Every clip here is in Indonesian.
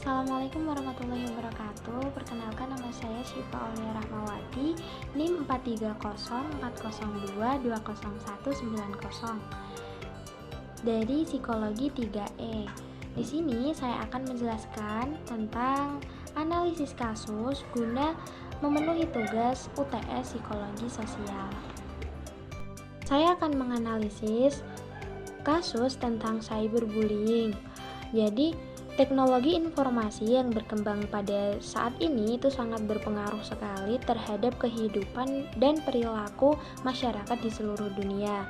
Assalamualaikum warahmatullahi wabarakatuh. Perkenalkan, nama saya Syifa Aulia Rahmawati, NIM 4304002200190 dari Psikologi 3E. Di sini saya akan menjelaskan tentang analisis kasus guna memenuhi tugas UTS Psikologi Sosial. Saya akan menganalisis kasus tentang cyberbullying. Jadi, teknologi informasi yang berkembang pada saat ini itu sangat berpengaruh sekali terhadap kehidupan dan perilaku masyarakat di seluruh dunia.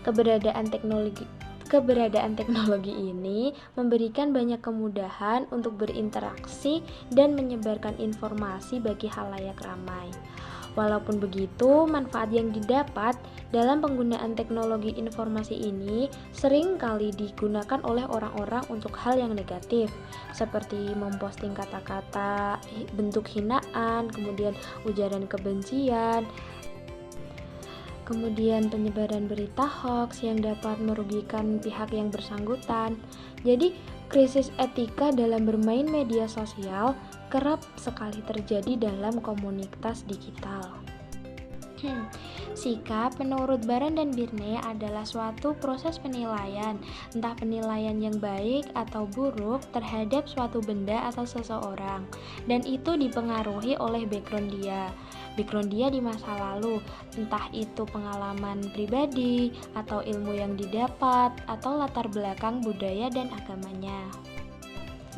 Keberadaan teknologi ini memberikan banyak kemudahan untuk berinteraksi dan menyebarkan informasi bagi khalayak ramai. Walaupun begitu, manfaat yang didapat dalam penggunaan teknologi informasi ini sering kali digunakan oleh orang-orang untuk hal yang negatif, seperti memposting kata-kata bentuk hinaan, kemudian ujaran kebencian, kemudian penyebaran berita hoax yang dapat merugikan pihak yang bersangkutan. Jadi, krisis etika dalam bermain media sosial kerap sekali terjadi dalam komunitas digital. Sikap menurut Baran dan Birney adalah suatu proses penilaian, entah penilaian yang baik atau buruk terhadap suatu benda atau seseorang, dan itu dipengaruhi oleh background dia di masa lalu, entah itu pengalaman pribadi atau ilmu yang didapat atau latar belakang budaya dan agamanya.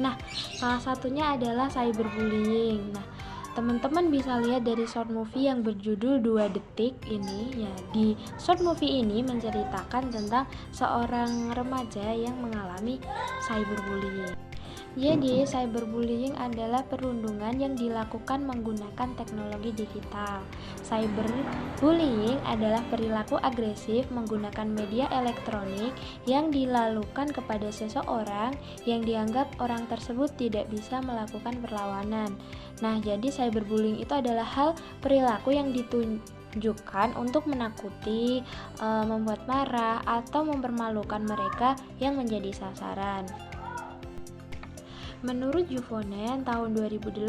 Nah, salah satunya adalah cyberbullying. Nah, teman-teman bisa lihat dari short movie yang berjudul 2 detik ini ya. Di short movie ini menceritakan tentang seorang remaja yang mengalami cyberbullying. Jadi, cyberbullying adalah perundungan yang dilakukan menggunakan teknologi digital. Cyberbullying adalah perilaku agresif menggunakan media elektronik yang dilakukan kepada seseorang yang dianggap orang tersebut tidak bisa melakukan perlawanan. Nah, jadi cyberbullying itu adalah hal perilaku yang ditunjukkan untuk menakuti, membuat marah, atau mempermalukan mereka yang menjadi sasaran. Menurut Juvonen tahun 2008,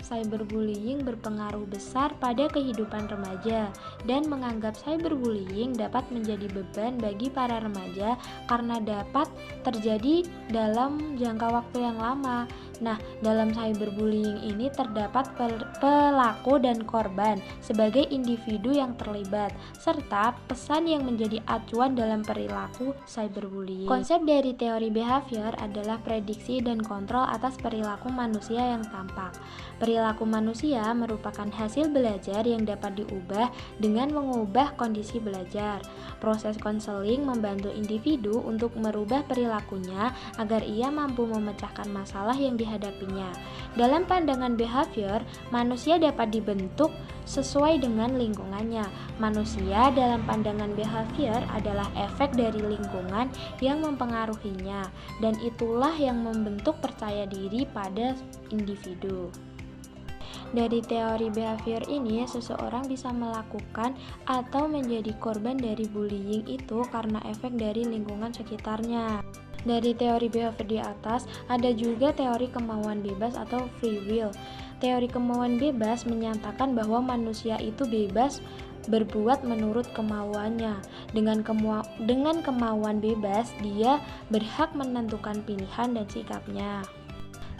cyberbullying berpengaruh besar pada kehidupan remaja dan menganggap cyberbullying dapat menjadi beban bagi para remaja karena dapat terjadi dalam jangka waktu yang lama. Nah, dalam cyberbullying ini terdapat pelaku dan korban sebagai individu yang terlibat, serta pesan yang menjadi acuan dalam perilaku cyberbullying. Konsep dari teori behavior adalah prediksi dan kontrol atas perilaku manusia yang tampak. Perilaku manusia merupakan hasil belajar yang dapat diubah dengan mengubah kondisi belajar. Proses konseling membantu individu untuk merubah perilakunya agar ia mampu memecahkan masalah yang dihadapinya. Dalam pandangan behavior, manusia dapat dibentuk sesuai dengan lingkungannya. Manusia dalam pandangan behavior adalah efek dari lingkungan yang mempengaruhinya, dan itulah yang membentuk percaya diri pada individu. Dari teori behavior ini, seseorang bisa melakukan atau menjadi korban dari bullying itu karena efek dari lingkungan sekitarnya. Dari teori behavior di atas, ada juga teori kemauan bebas atau free will. Teori kemauan bebas menyatakan bahwa manusia itu bebas berbuat menurut kemauannya. Dengan kemauan bebas, dia berhak menentukan pilihan dan sikapnya.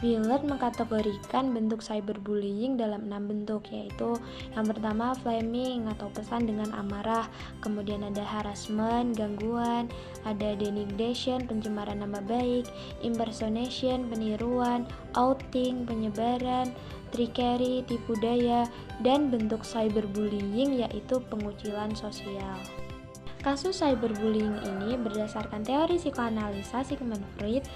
Willard mengkategorikan bentuk cyberbullying dalam 6 bentuk, yaitu yang pertama flaming atau pesan dengan amarah, kemudian ada harassment, gangguan, ada denigration, pencemaran nama baik, impersonation, peniruan, outing, penyebaran, trickery, tipu daya, dan bentuk cyberbullying yaitu pengucilan sosial. Kasus cyberbullying ini berdasarkan teori psikoanalisa Sigmund Freud,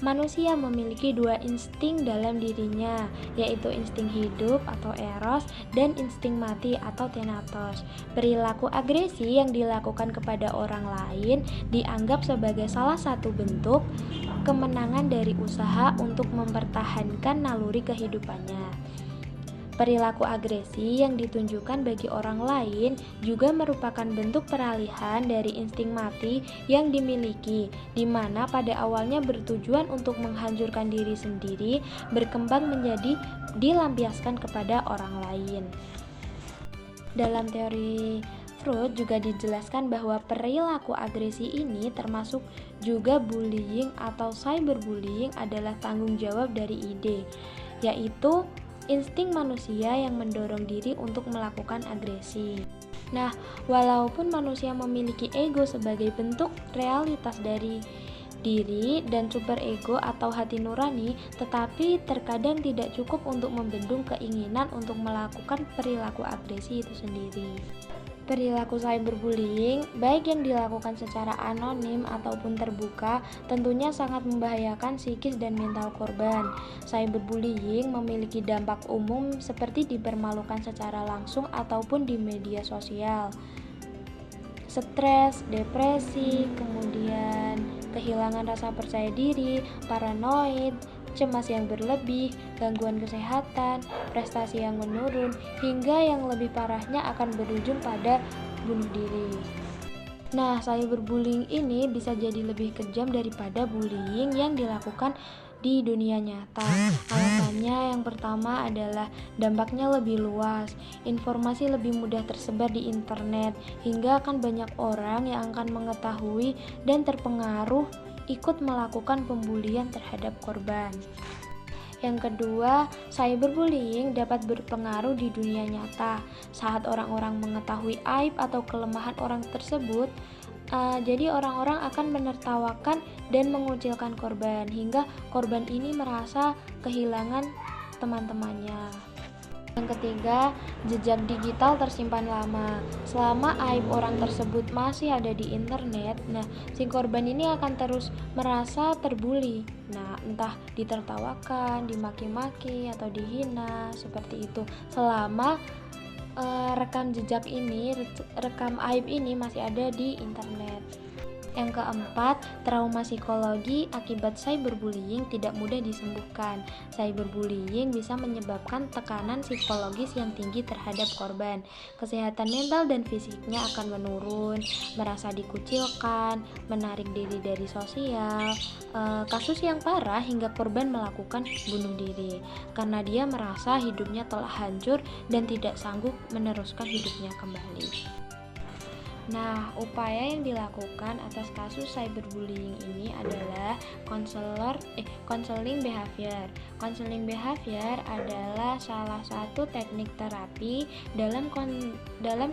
manusia memiliki 2 insting dalam dirinya, yaitu insting hidup atau eros dan insting mati atau thanatos. Perilaku agresi yang dilakukan kepada orang lain dianggap sebagai salah satu bentuk kemenangan dari usaha untuk mempertahankan naluri kehidupannya. Perilaku agresi yang ditunjukkan bagi orang lain juga merupakan bentuk peralihan dari insting mati yang dimiliki, di mana pada awalnya bertujuan untuk menghancurkan diri sendiri, berkembang menjadi dilampiaskan kepada orang lain. Dalam teori Freud juga dijelaskan bahwa perilaku agresi ini termasuk juga bullying atau cyberbullying adalah tanggung jawab dari ide, yaitu insting manusia yang mendorong diri untuk melakukan agresi. Nah, walaupun manusia memiliki ego sebagai bentuk realitas dari diri dan superego atau hati nurani, tetapi terkadang tidak cukup untuk membendung keinginan untuk melakukan perilaku agresi itu sendiri. Perilaku cyberbullying, baik yang dilakukan secara anonim ataupun terbuka, tentunya sangat membahayakan psikis dan mental korban. Cyberbullying memiliki dampak umum seperti dipermalukan secara langsung ataupun di media sosial. Stres, depresi, kemudian kehilangan rasa percaya diri, paranoid, cemas yang berlebih, gangguan kesehatan, prestasi yang menurun, hingga yang lebih parahnya akan berujung pada bunuh diri. Nah, cyberbullying ini bisa jadi lebih kejam daripada bullying yang dilakukan di dunia nyata. Alasannya yang pertama adalah dampaknya lebih luas, informasi lebih mudah tersebar di internet, hingga akan banyak orang yang akan mengetahui dan terpengaruh ikut melakukan pembulian terhadap korban. Yang kedua, cyberbullying dapat berpengaruh di dunia nyata. Saat orang-orang mengetahui aib atau kelemahan orang tersebut, jadi orang-orang akan menertawakan dan mengucilkan korban, hingga korban ini merasa kehilangan teman-temannya. Yang ketiga, jejak digital tersimpan lama. Selama aib orang tersebut masih ada di internet, si korban ini akan terus merasa terbuli. Entah ditertawakan, dimaki-maki, atau dihina, seperti itu. Selama rekam jejak ini, rekam aib ini masih ada di internet. Yang keempat, trauma psikologi akibat cyberbullying tidak mudah disembuhkan. Cyberbullying bisa menyebabkan tekanan psikologis yang tinggi terhadap korban. Kesehatan mental dan fisiknya akan menurun, merasa dikucilkan, menarik diri dari sosial. Kasus yang parah hingga korban melakukan bunuh diri karena dia merasa hidupnya telah hancur dan tidak sanggup meneruskan hidupnya kembali. Nah, upaya yang dilakukan atas kasus cyberbullying ini adalah counseling behavior. Counseling behavior adalah salah satu teknik terapi dalam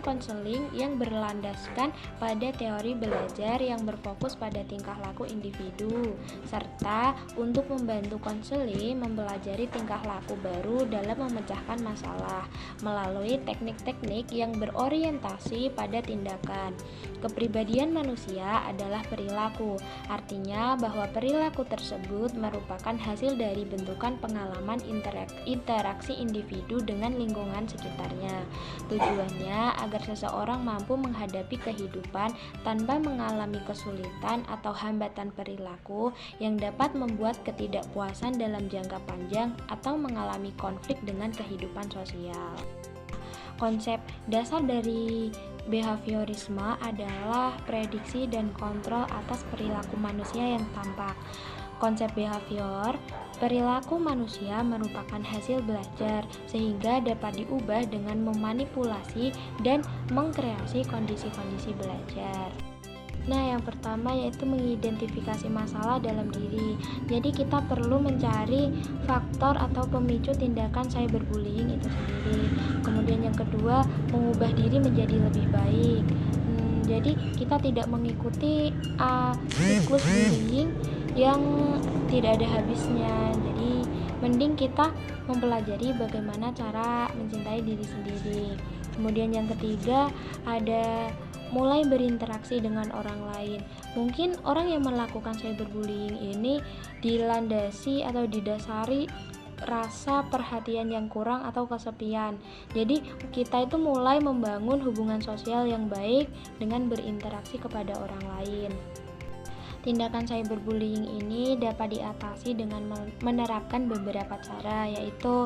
counseling yang berlandaskan pada teori belajar yang berfokus pada tingkah laku individu, serta untuk membantu konseling mempelajari tingkah laku baru dalam memecahkan masalah melalui teknik-teknik yang berorientasi pada tindakan. Kepribadian manusia adalah perilaku, artinya bahwa perilaku tersebut merupakan hasil dari bentukan pengalaman interaksi individu dengan lingkungan sekitarnya. Tujuannya agar seseorang mampu menghadapi kehidupan tanpa mengalami kesulitan atau hambatan perilaku yang dapat membuat ketidakpuasan dalam jangka panjang atau mengalami konflik dengan kehidupan sosial. Konsep dasar dari behaviorisme adalah prediksi dan kontrol atas perilaku manusia yang tampak. Konsep behavior, perilaku manusia merupakan hasil belajar sehingga dapat diubah dengan memanipulasi dan mengkreasi kondisi-kondisi belajar. Nah, yang pertama yaitu mengidentifikasi masalah dalam diri. Jadi kita perlu mencari faktor atau pemicu tindakan cyberbullying itu sendiri. Kemudian yang kedua, mengubah diri menjadi lebih baik. Jadi kita tidak mengikuti siklus bullying yang tidak ada habisnya. Jadi mending kita mempelajari bagaimana cara mencintai diri sendiri. Kemudian yang ketiga ada mulai berinteraksi dengan orang lain. Mungkin orang yang melakukan cyberbullying ini dilandasi atau didasari rasa perhatian yang kurang atau kesepian. Jadi kita itu mulai membangun hubungan sosial yang baik dengan berinteraksi kepada orang lain. Tindakan cyberbullying ini dapat diatasi dengan menerapkan beberapa cara, yaitu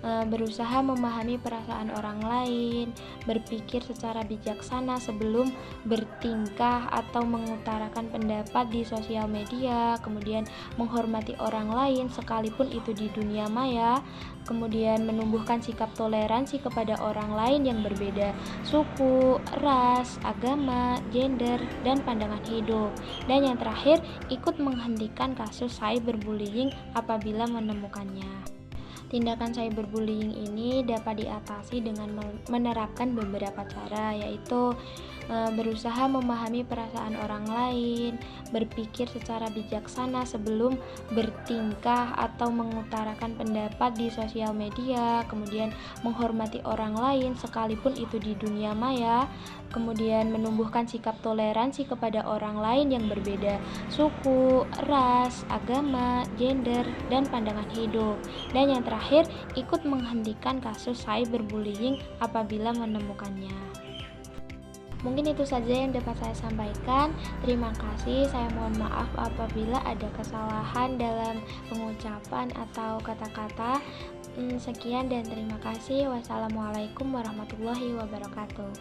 berusaha memahami perasaan orang lain, berpikir secara bijaksana sebelum bertingkah atau mengutarakan pendapat di sosial media, kemudian menghormati orang lain sekalipun itu di dunia maya, kemudian menumbuhkan sikap toleransi kepada orang lain yang berbeda suku, ras, agama, gender, dan pandangan hidup. Dan yang terakhir, ikut menghentikan kasus cyberbullying apabila menemukannya. Tindakan cyberbullying ini dapat diatasi dengan menerapkan beberapa cara, yaitu berusaha memahami perasaan orang lain, berpikir secara bijaksana sebelum bertingkah atau mengutarakan pendapat di sosial media, kemudian menghormati orang lain sekalipun itu di dunia maya, kemudian menumbuhkan sikap toleransi kepada orang lain yang berbeda suku, ras, agama, gender, dan pandangan hidup. Dan yang terakhir, ikut menghentikan kasus cyberbullying apabila menemukannya. Mungkin itu saja yang dapat saya sampaikan. Terima kasih. Saya mohon maaf apabila ada kesalahan dalam pengucapan atau kata-kata. Sekian dan terima kasih. Wassalamualaikum warahmatullahi wabarakatuh.